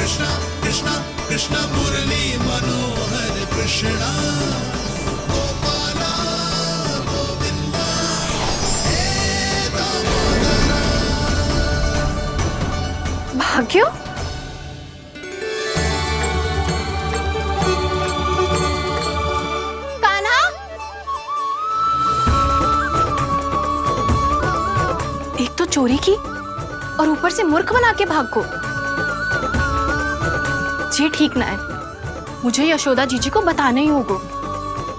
कृष्णा कृष्णा कृष्णा मुरली मनोहर कृष्णा गोपाला गोविंदा हे दामोदरा। भाग्य, कान्हा, एक तो चोरी की और ऊपर से मूर्ख बना के भाग को। ये ठीक ना है, मुझे यशोदा जीजी को बताना ही होगा,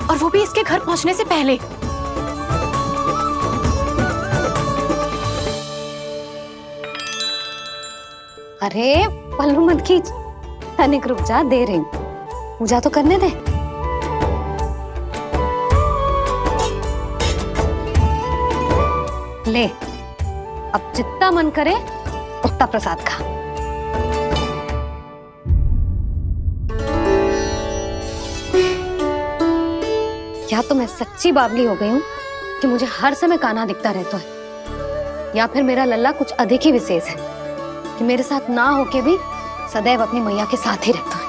और वो भी इसके घर पहुंचने से पहले। अरे पल्लू मत खींच, तनिक रुक जा, दे रही हूँ, पूजा तो करने दे। ले, अब जितना मन करे उतना प्रसाद खा। या तो मैं सच्ची बावली हो गई हूँ कि मुझे हर समय कान्हा दिखता रहता है, या फिर मेरा लल्ला कुछ अधिक ही विशेष है कि मेरे साथ ना होके भी सदैव अपनी मैया के साथ ही रहता है।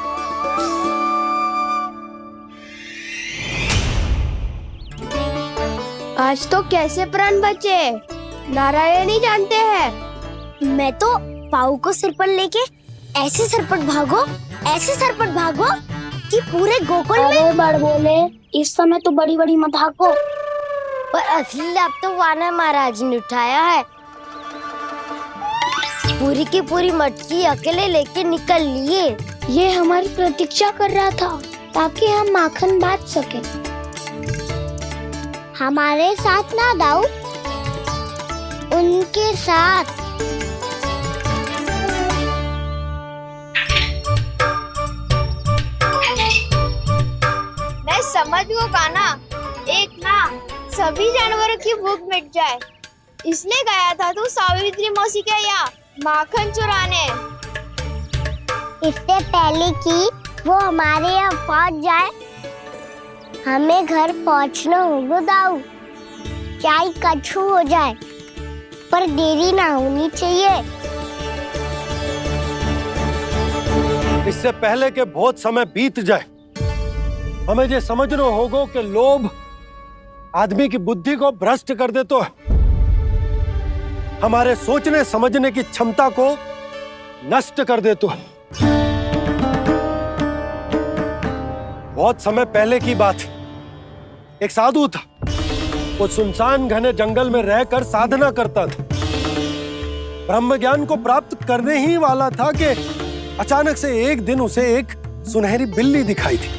आज तो कैसे प्राण बचे, नारायण ही जानते हैं। मैं तो पाऊ को सिर पर लेके ऐसे सरपट भागो कि पूरे गोकुल में बड़ बोले, इस समय तो बड़ी बड़ी मत हाको। पर असली लाभ तो वानर महाराज ने उठाया है। पूरी की पूरी मटकी अकेले लेके निकल लिए। ये हमारी प्रतीक्षा कर रहा था ताकि हम माखन बांट सके। हमारे साथ ना दाऊ, उनके साथ। मैं समझ गो कान्हा, एक ना सभी जानवरों की भूख मिट जाए, इसलिए गया था तू सावित्री मौसी के यहाँ माखन चुराने। इससे पहले कि वो हमारे यहाँ पहुँच जाए, हमें घर पहुँचना होगा दाऊ, चाहे कछु हो जाए, पर देरी ना होनी चाहिए। इससे पहले के बहुत समय बीत जाए, हमें ये समझना होगा कि लोभ आदमी की बुद्धि को भ्रष्ट कर दे, तो हमारे सोचने समझने की क्षमता को नष्ट कर दे। तो बहुत समय पहले की बात, एक साधु था, वो सुनसान घने जंगल में रहकर साधना करता था। ब्रह्म ज्ञान को प्राप्त करने ही वाला था कि अचानक से एक दिन उसे एक सुनहरी बिल्ली दिखाई थी।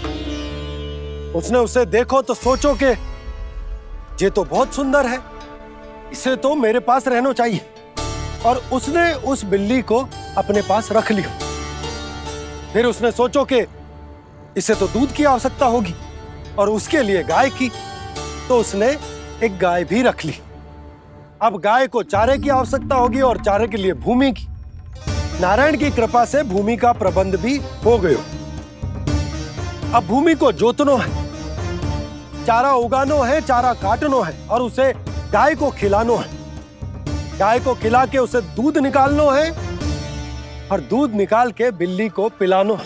उसने उसे देखो तो सोचो कि ये तो बहुत सुंदर है, इसे तो मेरे पास रहना चाहिए, और उसने उस बिल्ली को अपने पास रख लिया। फिर उसने सोचो कि इसे तो दूध की आवश्यकता होगी और उसके लिए गाय की, तो उसने एक गाय भी रख ली। अब गाय को चारे की आवश्यकता होगी और चारे के लिए भूमि की। नारायण की कृपा से भूमि का प्रबंध भी हो गयो। अब भूमि को जोतनो है, चारा उगानो है, चारा काटनो है, और उसे गाय को खिलानो है। गाय को खिला के उसे दूध निकालनो है, और दूध निकाल के बिल्ली को पिलानो है।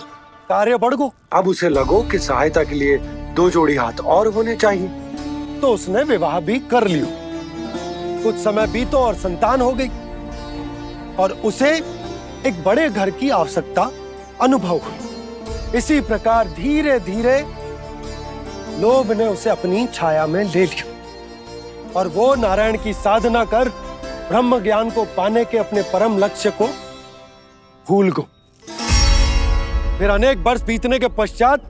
कार्य बढ़ गो। अब उसे लगो कि सहायता के लिए 2 जोड़ी हाथ और होने चाहिए, तो उसने विवाह भी कर लियो। कुछ समय बीतो और संतान हो गई, और उसे एक बड़े घर की आवश्यकता अनुभव हुई। इसी प्रकार धीरे धीरे लोभ ने उसे अपनी छाया में ले लिया, और वो नारायण की साधना कर ब्रह्म ज्ञान को पाने के अपने परम लक्ष्य को भूल गो। फिर अनेक वर्ष बीतने के पश्चात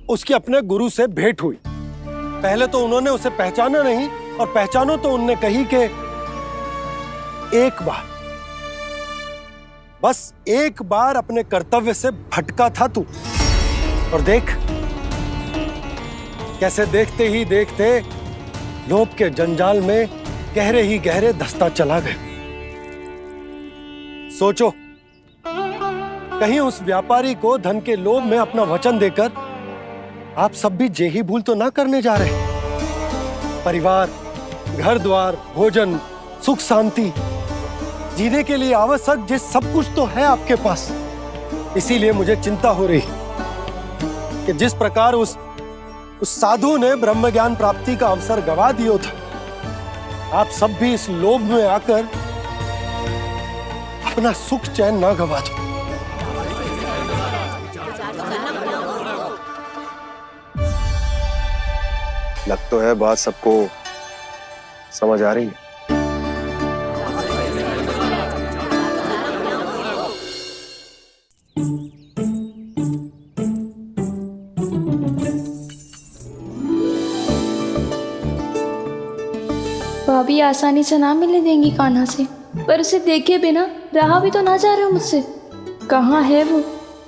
उसकी अपने गुरु से भेंट हुई। पहले तो उन्होंने उसे पहचाना नहीं, और पहचानो तो उनने कही कि एक बार, बस एक बार अपने कर्तव्य से भटका था तू, और देख कैसे देखते ही देखते लोभ के जंजाल में गहरे ही गहरे धंसता चला गया। सोचो, कहीं उस व्यापारी को धन के लोभ में अपना वचन देकर आप सब भी जे ही भूल तो ना करने जा रहे। परिवार, घर द्वार, भोजन, सुख शांति, जीने के लिए आवश्यक जिस सब कुछ तो है आपके पास, इसीलिए मुझे चिंता हो रही कि जिस प्रकार उस साधु ने ब्रह्म ज्ञान प्राप्ति का अवसर गवा दिया था, आप सब भी इस लोभ में आकर अपना सुख चैन ना गवा दो। लग तो है बात सबको समझ आ रही है। भाभी आसानी से ना मिलने देंगी कान्हा से, पर उसे देखे बिना रहा भी तो ना जा रहा मुझसे। कहाँ है वो?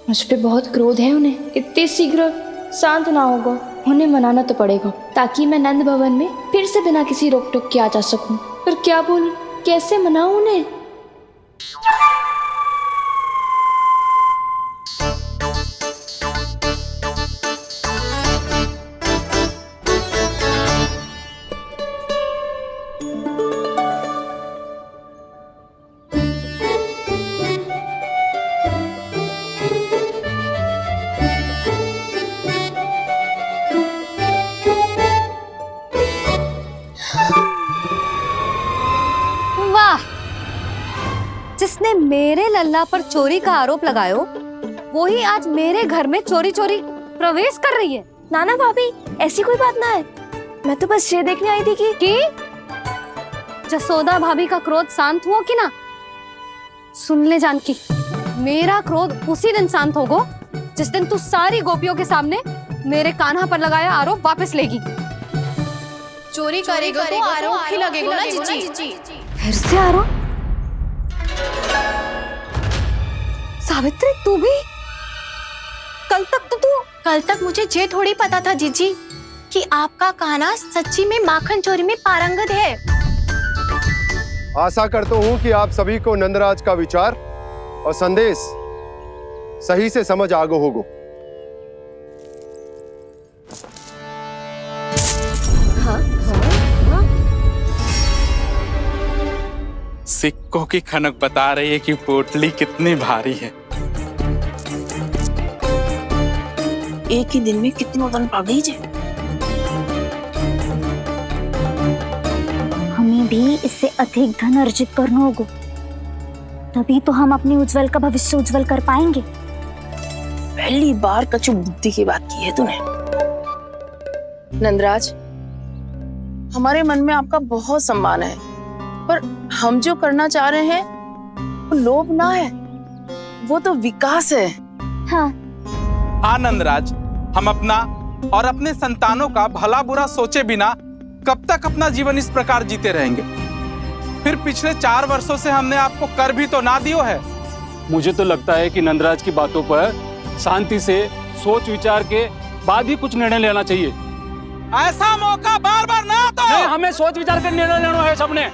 मुझ पे बहुत क्रोध है उन्हें। इतनी शीघ्र शांत ना होगा, उन्हें मनाना तो पड़ेगा ताकि मैं नंद भवन में फिर से बिना किसी रोक टोक के आ जा सकूं। पर क्या बोलूं, कैसे मनाऊं उन्हें? जिसने मेरे लल्ला पर चोरी का आरोप लगायो, वो ही आज मेरे घर में चोरी चोरी प्रवेश कर रही है। नाना भाभी, ऐसी कोई बात ना है। मैं तो बस ये देखने आई थी कि जसोदा भाभी का क्रोध शांत हुआ कि ना? सुन ले जानकी, मेरा क्रोध उसी दिन शांत होगा जिस दिन तू सारी गोपियों के सामने मेरे कान्हा पर लगाया आरोप वापस लेगी। चोरी करेगा तो आरोप ही लगेगा ना जीजी। फिर से आरोप? सावित्री, तू भी? कल तक मुझे ये थोड़ी पता था जीजी कि आपका कान्हा सच्ची में माखन चोरी में पारंगत है। आशा करता हूं कि आप सभी को नंदराज का विचार और संदेश सही से समझ आ गो होगो। सिक्कों की खनक बता रही है कि पोटली कितनी भारी है। एक ही दिन में कितनों धन पा गई जे। हमें भी इससे अधिक धन अर्जित करना होगा, तभी तो हम अपने उज्जवल का भविष्य उज्जवल कर पाएंगे। पहली बार कछु बुद्धि की बात की है तूने। नंदराज, हमारे मन में आपका बहुत सम्मान है, पर हम जो करना चाह रहे हैं वो लोभ ना है, वो तो विकास है। हाँ नंदराज, हम अपना और अपने संतानों का भला बुरा सोचे बिना कब तक अपना जीवन इस प्रकार जीते रहेंगे? फिर पिछले 4 वर्षों से हमने आपको कर भी तो ना दियो है। मुझे तो लगता है कि नंदराज की बातों पर शांति से सोच विचार के बाद ही कुछ निर्णय लेना चाहिए। ऐसा मौका बार बार ना दो। नहीं, हमें सोच विचार कर निर्णय लेना है सबने।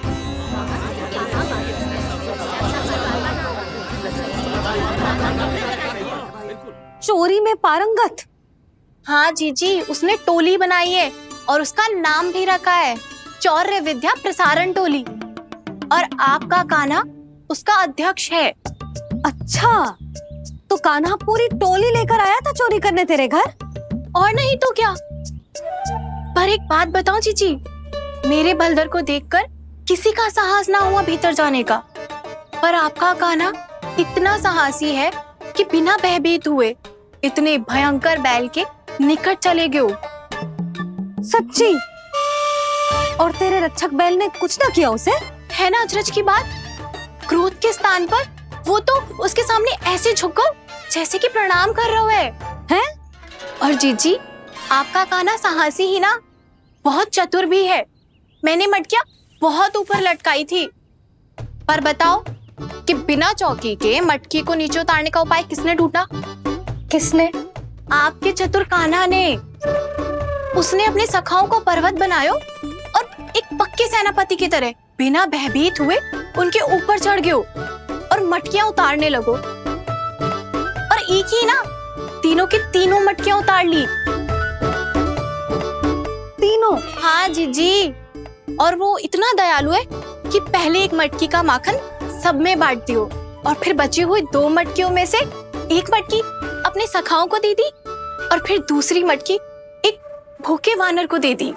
चोरी में पारंगत? हाँ जीजी, उसने टोली बनाई है और उसका नाम भी रखा है चौर्य विद्या प्रसारण टोली, और आपका कान्हा उसका अध्यक्ष है। अच्छा, तो कान्हा पूरी टोली लेकर आया था चोरी करने तेरे घर? और नहीं तो क्या। पर एक बात बताऊं जीजी, मेरे बलदर को देखकर किसी का साहस ना हुआ भीतर जाने का, पर आपका कान्हा इतना साहसी है कि बिना भयभीत हुए इतने भयंकर बैल के निकट चले गए। सच्ची? और तेरे रक्षक बैल ने कुछ ना किया उसे? है ना अचरज की बात। क्रोध के स्थान पर वो तो उसके सामने ऐसे झुको जैसे कि प्रणाम कर रहा है? और जीजी, आपका कान्हा साहसी ही ना, बहुत चतुर भी है। मैंने मटकियां बहुत ऊपर लटकाई थी, पर बताओ कि बिना चौकी के मटकी को नीचे उतारने का उपाय किसने ढूंढा? किसने? आपके चतुर कान्हा ने। उसने अपने सखाओं को पर्वत बनायो और एक पक्के सेनापति की तरह बिना भयभीत हुए उनके ऊपर चढ़ गयो और मटकियां उतारने लगो, और एक ही ना, तीनों की तीनों मटकियां उतार ली। तीनों? हाँ जीजी, और वो इतना दयालु है कि पहले एक मटकी का माखन सब में बांट दियो और फिर बची हुई 2 मटकियों में से एक मटकी अपने सखाओं को दे दी और फिर दूसरी मटकी एक भूखे वानर को दे दी।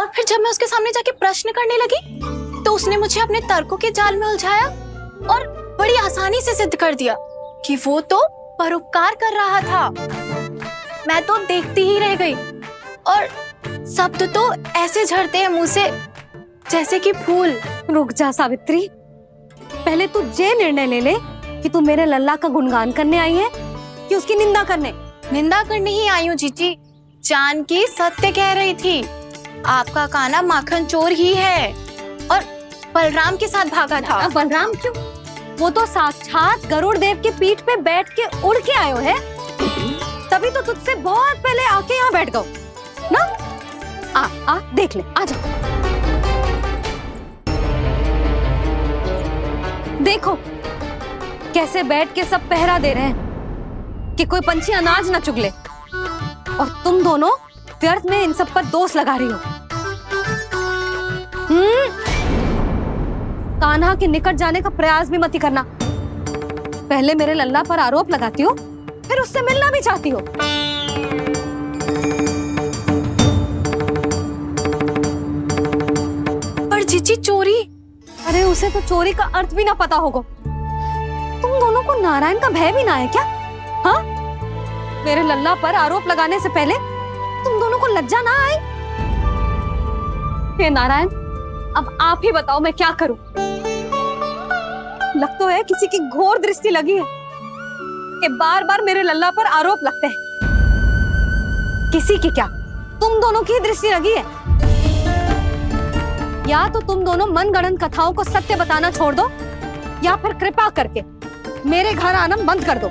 और फिर जब मैं उसके सामने जाके प्रश्न करने लगी तो उसने मुझे अपने तर्कों के जाल में उलझाया और बड़ी आसानी से सिद्ध कर दिया कि वो तो परोपकार कर रहा था। मैं तो देखती ही रह गई और शब्द तो ऐसे झड़ते हैं मुंह से जैसे कि फूल। रुक जा सावित्री, पहले तू ये निर्णय ले ले कि तू मेरे लल्ला का गुणगान करने आई है कि उसकी निंदा करने। निंदा करने ही आई हूँ जीजी। जानकी सत्य कह रही थी, आपका कान्हा माखन चोर ही है और बलराम के साथ भागा था। बलराम क्यों? वो तो साक्षात गरुड़ देव की पीठ पे बैठ के उड़ के आयो है, तभी तो तुझसे बहुत पहले आके यहाँ बैठ गओ ना। आ देख ले, आ जा। देखो कैसे बैठ के सब पहरा दे रहे हैं कि कोई पंछी अनाज ना चुगले, और तुम दोनों व्यर्थ में इन सब पर दोष लगा रही हो। कान्हा के निकट जाने का प्रयास भी मत ही करना। पहले मेरे लल्ला पर आरोप लगाती हो, फिर उससे मिलना भी चाहती हो। पर जीजी चोरी, अरे उसे तो चोरी का अर्थ भी ना पता होगा। तुम दोनों को नारायण का भय भी ना है क्या? हाँ, मेरे लल्ला पर आरोप लगाने से पहले तुम दोनों को लज्जा ना आई? हे नारायण, अब आप ही बताओ मैं क्या करूं। लग तो है किसी की घोर दृष्टि लगी है कि बार बार मेरे लल्ला पर आरोप लगते हैं। किसी की क्या, तुम दोनों की दृष्टि लगी है। या तो तुम दोनों मनगढ़ंत कथाओं को सत्य बताना छोड़ दो, या फिर कृपा करके मेरे घर आना बंद कर दो।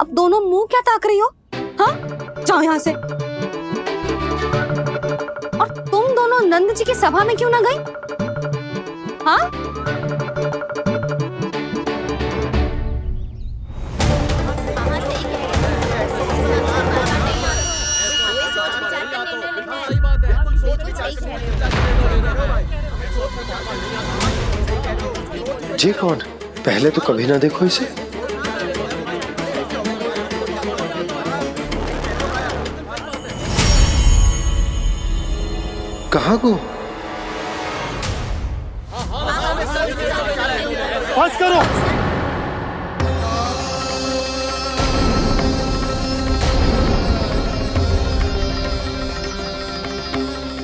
अब दोनों मुंह क्या ताक रही हो? हाँ, जाओ यहां से। और तुम दोनों नंद जी की सभा में क्यों ना गई? हाँ, जी कौन? पहले तो कभी ना देखो इसे। कहाँ को? बस करो।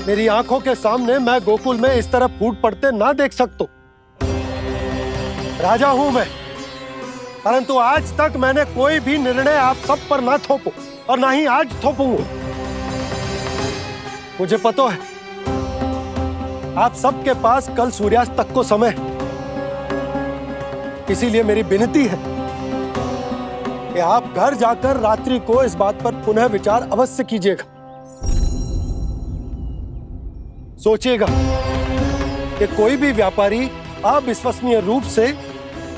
मेरी आंखों के सामने मैं गोकुल में इस तरह फूट पड़ते ना देख सकता। राजा हूं मैं, परंतु आज तक मैंने कोई भी निर्णय आप सब पर ना थोपो और ना ही आज थोपूंगा। मुझे पता है आप सबके पास कल सूर्यास्त तक को समय, इसीलिए मेरी विनती है कि आप घर जाकर रात्रि को इस बात पर पुनः विचार अवश्य कीजिएगा। सोचिएगा कि कोई भी व्यापारी अविश्वसनीय रूप से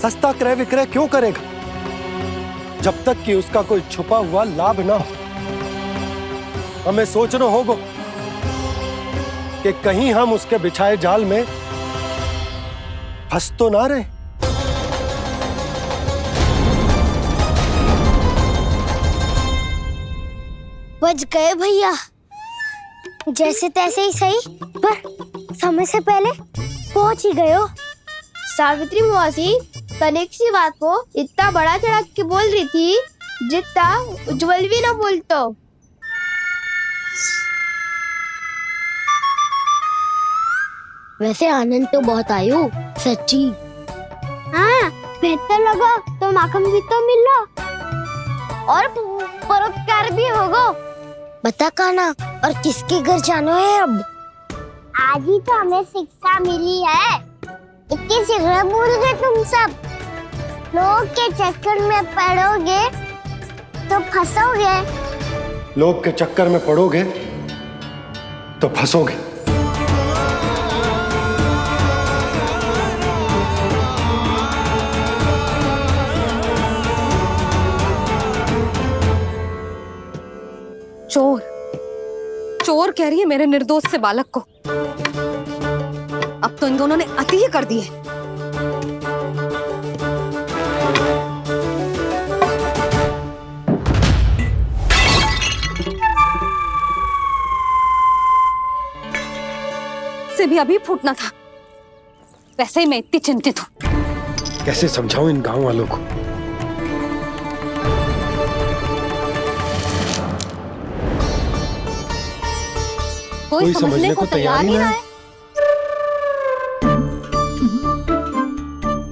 सस्ता क्रय विक्रय क्यों करेगा जब तक कि उसका कोई छुपा हुआ लाभ ना हो। हमें सोचना होगा कि कहीं हम उसके बिछाए जाल में फंस तो ना रहे। बच गए भैया, जैसे तैसे ही सही, पर समय से पहले पहुंच ही गए हो। सावित्री मौसी कनेक सी बात को इतना बड़ा चढ़ा के बोल रही थी जितना उज्जवल भी ना बोलतो। वैसे आनंद तो बहुत आयो, सच्ची। हाँ, बेहतर लगा तो माखन भी तो मिल रहा और परोपकार भी होगा। बता कान्हा, और किसके घर जाना है अब? आज ही तो हमें शिक्षा मिली है, इतनी शीघ्र भूल गए तुम सब। लोग के चक्कर में पड़ोगे तो फंसोगे। लोग के चक्कर में पड़ोगे तो फंसोगे। चोर, चोर कह रही है मेरे निर्दोष से बालक को। दोनों ने अति ही कर दी है। से भी अभी फूटना था। वैसे ही मैं इतनी चिंतित हूँ। कैसे समझाऊं इन गांव वालों को? कोई समझने को तैयार नहीं है।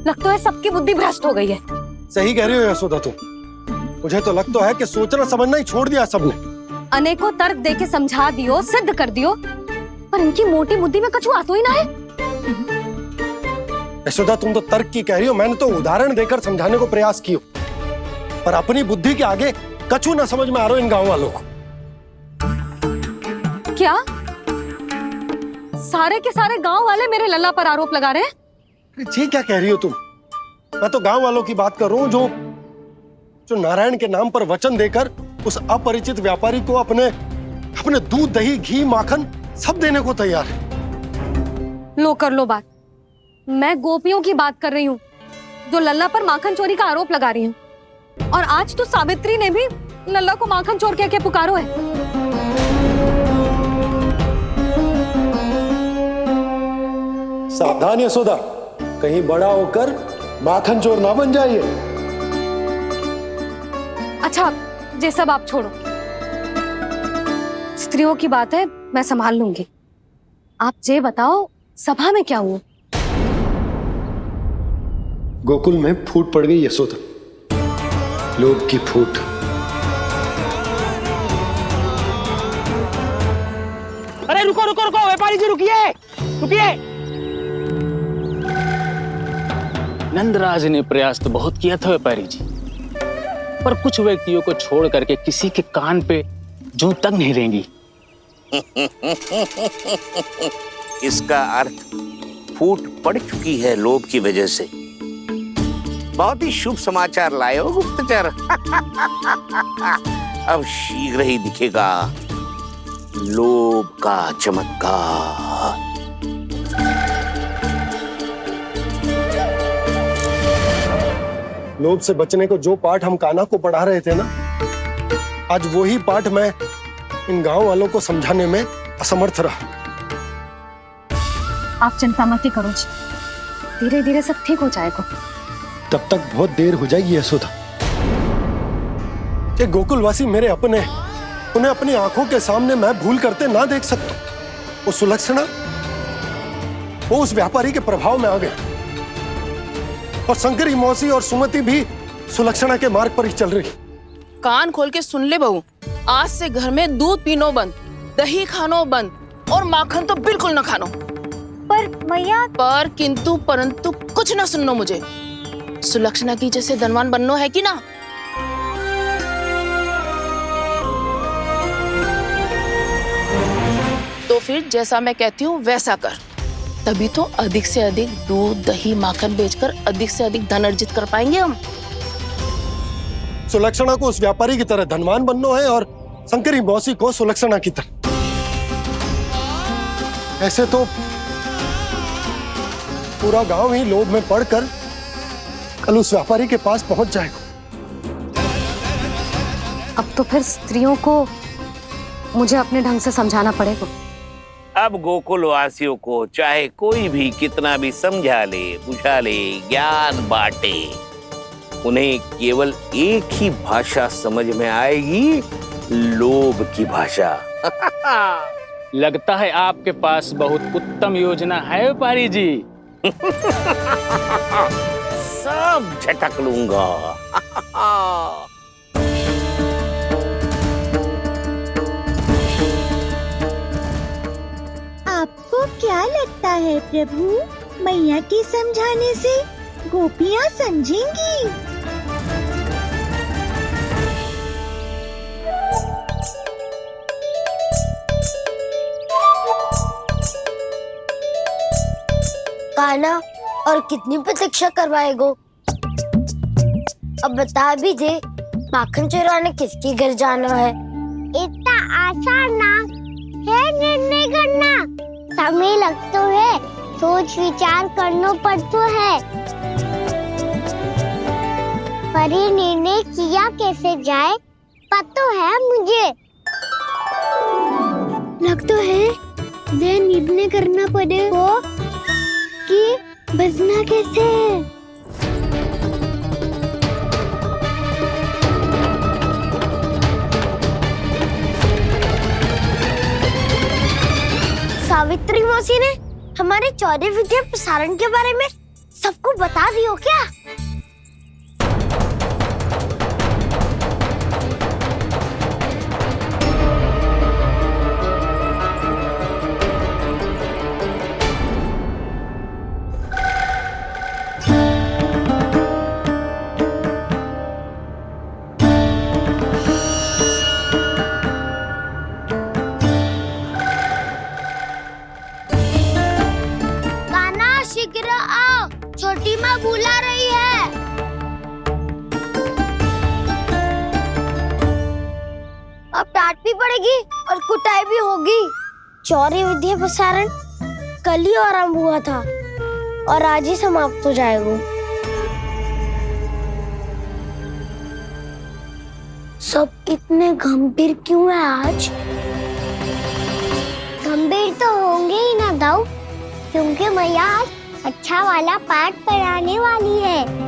लगता है सबकी बुद्धि भ्रष्ट हो गई है। सही कह रही हो यशोदा तुम। मुझे तो लगता है कि सोचना समझना ही छोड़ दिया सबने। अनेकों तर्क देके समझा दियो, सिद्ध कर दियो, पर इनकी मोटी बुद्धि में कछु आतो ही ना है। यशोदा तुम तो तर्क की कह रही हो, मैंने तो उदाहरण देकर समझाने को प्रयास किया, पर अपनी बुद्धि के आगे कछु ना समझ में आ रहा इन गांव वालों को। क्या सारे के सारे गांव वाले मेरे लल्ला पर आरोप लगा रहे हैं? जी क्या कह रही हो तुम? मैं तो गांव वालों की बात कर रहा हूं जो नारायण के नाम पर वचन देकर उस अपरिचित व्यापारी को अपने दूध, दही, घी, माखन सब देने को तैयार है। लो कर लो बात। मैं गोपियों की बात कर रही हूँ जो लल्ला पर माखन चोरी का आरोप लगा रही हूँ। और आज तो सावित्री ने भी लल्ला को माखन चोर कह के पुकारो है। सावधान यशोदा, कहीं बड़ा होकर माखन चोर ना बन जाइए। अच्छा, ये सब आप छोड़ो। स्त्रियों की बात है, मैं संभाल लूंगी। आप ये बताओ सभा में क्या हुआ? गोकुल में फूट पड़ गई यशोदा, लोभ की फूट। अरे रुको रुको रुको, व्यापारी जी रुकिए रुकिए। नंदराज ने प्रयास तो बहुत किया था व्यापारी जी, पर कुछ व्यक्तियों को छोड़ करके किसी के कान पे जूं तक नहीं रेंगी। इसका अर्थ फूट पड़ चुकी है लोभ की वजह से। बहुत ही शुभ समाचार लाए हो गुप्तचर। अब शीघ्र ही दिखेगा लोभ का चमत्कार। लोभ से बचने को जो पाठ हम कान्हा को पढ़ा रहे थे ना, आज वही पाठ मैं इन गांव वालों को समझाने में असमर्थ रहा। आप चिंता मत करो जी, धीरे धीरे सब ठीक हो जाएगा। तब तक बहुत देर हो जाएगी यशोदा। ये गोकुलवासी मेरे अपने, उन्हें अपनी आंखों के सामने मैं भूल करते ना देख सकता। वो सुलक्षणा, वो उस व्यापारी के प्रभाव में आ गए, और शंकरी मौसी और सुमति भी सुलक्षणा के मार्ग पर ही चल रही। कान खोल के सुन ले बहू, आज से घर में दूध पीनो बंद, दही खानो बंद, और माखन तो बिल्कुल न खानो। पर मैया, पर किंतु परंतु कुछ ना सुननो मुझे। सुलक्षणा की जैसे धनवान बननो है कि ना? तो फिर जैसा मैं कहती हूँ वैसा कर, तभी तो अधिक से अधिक दूध, दही, माखन बेचकर अधिक से अधिक धन अर्जित कर पाएंगे हम। सुलक्षणा को उस व्यापारी की तरह धनवान बनना है और शंकरी मौसी को सुलक्षणा की तरह। ऐसे तो पूरा गांव ही लोभ में पड़कर कल उस व्यापारी के पास पहुंच जाएगा। अब तो फिर स्त्रियों को मुझे अपने ढंग से समझाना पड़ेगा। अब गोकुल वासियों को चाहे कोई भी कितना भी समझा ले, बुझा ले, ज्ञान बांटे, उन्हें केवल एक ही भाषा समझ में आएगी, लोभ की भाषा। लगता है आपके पास बहुत उत्तम योजना है व्यापारी जी। सब झटक लूंगा। आपको क्या लगता है प्रभु, मैया के समझाने से गोपियाँ समझेंगी? कान्हा, और कितनी प्रतीक्षा करवाएगो? अब बता भी दे, माखन चुराने किसके घर जाना है? इतना आसान ना है निर्णय करना। समय लग तो है, सोच विचार करना पड़ता है, पर ये निर्णय किया कैसे जाए पता है मुझे। लगता है ये निर्णय करना पड़ेगा कि बचना कैसे है। सावित्री मौसी ने हमारे चौरे विद्या प्रसारण के बारे में सबको बता दियो क्या? शीघ्र आओ, छोटी माँ बुला रही है। अब डांट भी पड़ेगी और कुटाई भी होगी। चौरी विद्या प्रसारण कल ही आरंभ हुआ था और आज ही समाप्त हो जाएगा। सब इतने गंभीर क्यों है आज? गंभीर तो होंगे ही ना दाऊ, क्योंकि मैया आज अच्छा वाला पाठ पढ़ाने वाली है।